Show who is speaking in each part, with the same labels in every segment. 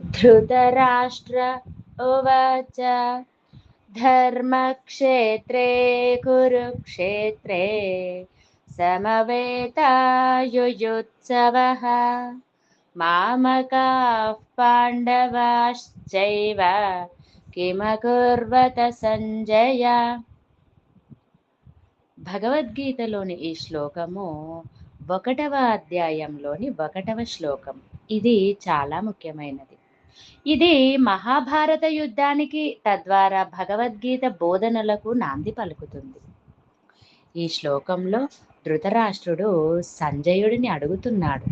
Speaker 1: ధృతరాష్ట్ర ఉవాచ ధర్మక్షేత్రే కురుక్షేత్రే సమవేతాయుయుత్సవః మామకాః పాండవాశ్చైవ కిమకుర్వత సంజయ. భగవద్గీతలోని ఈ శ్లోకము 1వ అధ్యాయంలోని 1వ శ్లోకం. ఇది చాలా ముఖ్యమైనది. ఇది మహాభారత యుద్ధానికి, తద్వారా భగవద్గీత బోధనలకు నాంది పలుకుతుంది. ఈ శ్లోకంలో ధృతరాష్ట్రుడు సంజయుడిని అడుగుతున్నాడు,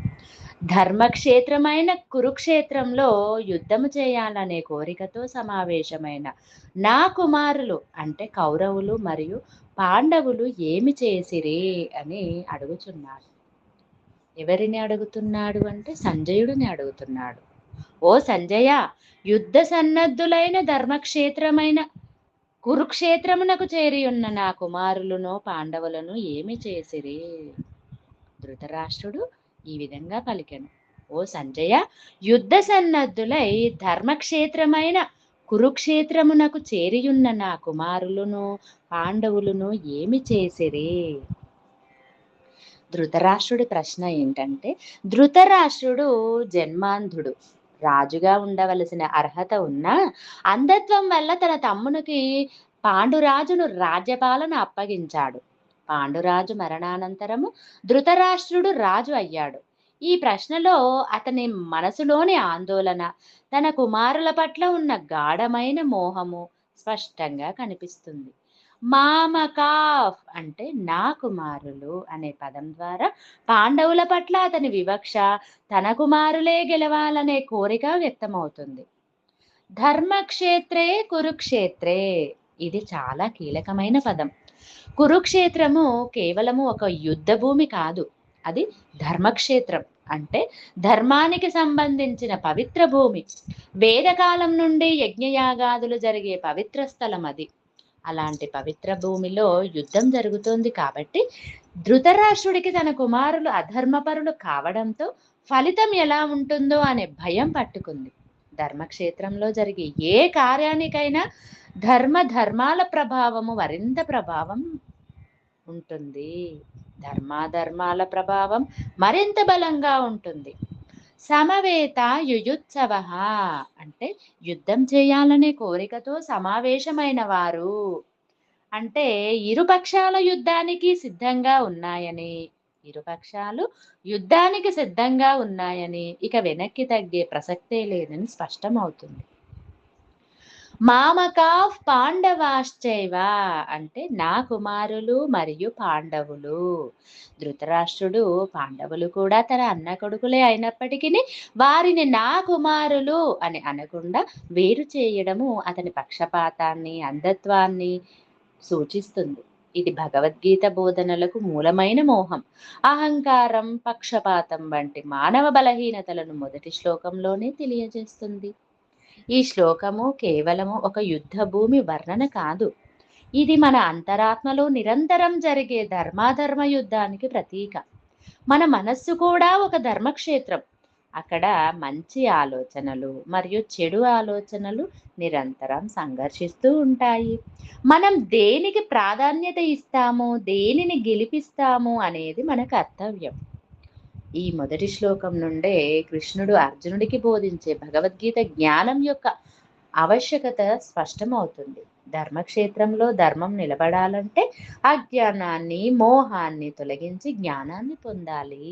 Speaker 1: ధర్మక్షేత్రమైన కురుక్షేత్రంలో యుద్ధము చేయాలనే కోరికతో సమావేశమైన నా కుమారులు అంటే కౌరవులు మరియు పాండవులు ఏమి చేసిరి అని అడుగుతున్నాడు. ఎవరిని అడుగుతున్నాడు అంటే సంజయుడిని అడుగుతున్నాడు. ఓ సంజయ, యుద్ధ సన్నద్ధులైన ధర్మక్షేత్రమైన కురుక్షేత్రమునకు చేరియున్న నా కుమారులను పాండవులను ఏమి చేసిరి? ధృతరాష్ట్రుడు ఈ విధంగా పలికెను, ఓ సంజయ, యుద్ధ సన్నద్ధులై ధర్మక్షేత్రమైన కురుక్షేత్రమునకు చేరియున్న నా కుమారులను పాండవులను ఏమి చేసిరి? ధృతరాష్ట్రుడి ప్రశ్న ఏంటంటే, ధృతరాష్ట్రుడు జన్మాంధుడు. రాజుగా ఉండవలసిన అర్హత ఉన్నా అంధత్వం వల్ల తన తమ్మునికి పాండురాజును రాజ్యపాలన అప్పగించాడు. పాండురాజు మరణానంతరము ధృతరాష్ట్రుడు రాజు అయ్యాడు. ఈ ప్రశ్నలో అతని మనసులోని ఆందోళన, తన కుమారుల పట్ల ఉన్న గాఢమైన మోహము స్పష్టంగా కనిపిస్తుంది. మామకాఫ్ అంటే నా కుమారులు అనే పదం ద్వారా పాండవుల పట్ల అతని వివక్ష, తన కుమారులే గెలవాలనే కోరిక వ్యక్తమవుతుంది. ధర్మక్షేత్రే కురుక్షేత్రే, ఇది చాలా కీలకమైన పదం. కురుక్షేత్రము కేవలము ఒక యుద్ధ భూమి కాదు, అది ధర్మక్షేత్రం అంటే ధర్మానికి సంబంధించిన పవిత్ర భూమి. వేదకాలం నుండి యజ్ఞయాగాదులు జరిగే పవిత్ర స్థలం అది. అలాంటి పవిత్ర భూమిలో యుద్ధం జరుగుతోంది కాబట్టి ధృతరాష్ట్రుడికి తన కుమారులు అధర్మపరులు కావడంతో ఫలితం ఎలా ఉంటుందో అనే భయం పట్టుకుంది. ధర్మక్షేత్రంలో జరిగే ఏ కార్యానికైనా ధర్మాల ప్రభావము మరింత ప్రభావం ఉంటుంది. ధర్మాల ప్రభావం మరింత బలంగా ఉంటుంది. సమవేత యుయుత్సవ అంటే యుద్ధం చేయాలనే కోరికతో సమావేశమైన వారు, అంటే ఇరుపక్షాల యుద్ధానికి సిద్ధంగా ఉన్నాయని, ఇక వెనక్కి తగ్గే ప్రసక్తే లేదని స్పష్టమవుతుంది. మామకాఫ్ పాండవాశ్చైవ అంటే నా కుమారులు మరియు పాండవులు. ధృతరాష్ట్రుడు పాండవులు కూడా తన అన్న కొడుకులే అయినప్పటికీ వారిని నా కుమారులు అని అనకుండా వేరు చేయడము అతని పక్షపాతాన్ని, అంధత్వాన్ని సూచిస్తుంది. ఇది భగవద్గీత బోధనలకు మూలమైన మోహం, అహంకారం, పక్షపాతం వంటి మానవ బలహీనతలను మొదటి శ్లోకంలోనే తెలియజేస్తుంది. ఈ శ్లోకము కేవలము ఒక యుద్ధ భూమి వర్ణన కాదు, ఇది మన అంతరాత్మలో నిరంతరం జరిగే ధర్మాధర్మ యుద్ధానికి ప్రతీక. మన మనస్సు కూడా ఒక ధర్మక్షేత్రం. అక్కడ మంచి ఆలోచనలు మరియు చెడు ఆలోచనలు నిరంతరం సంఘర్షిస్తూ ఉంటాయి. మనం దేనికి ప్రాధాన్యత ఇస్తాము, దేనిని గెలిపిస్తాము అనేది మన కర్తవ్యం. ఈ మొదటి శ్లోకం నుండే కృష్ణుడు అర్జునుడికి బోధించే భగవద్గీత జ్ఞానం యొక్క ఆవశ్యకత స్పష్టమవుతుంది. ధర్మక్షేత్రంలో ధర్మం నిలబడాలంటే అజ్ఞానాన్ని, మోహాన్ని తొలగించి జ్ఞానాన్ని పొందాలి.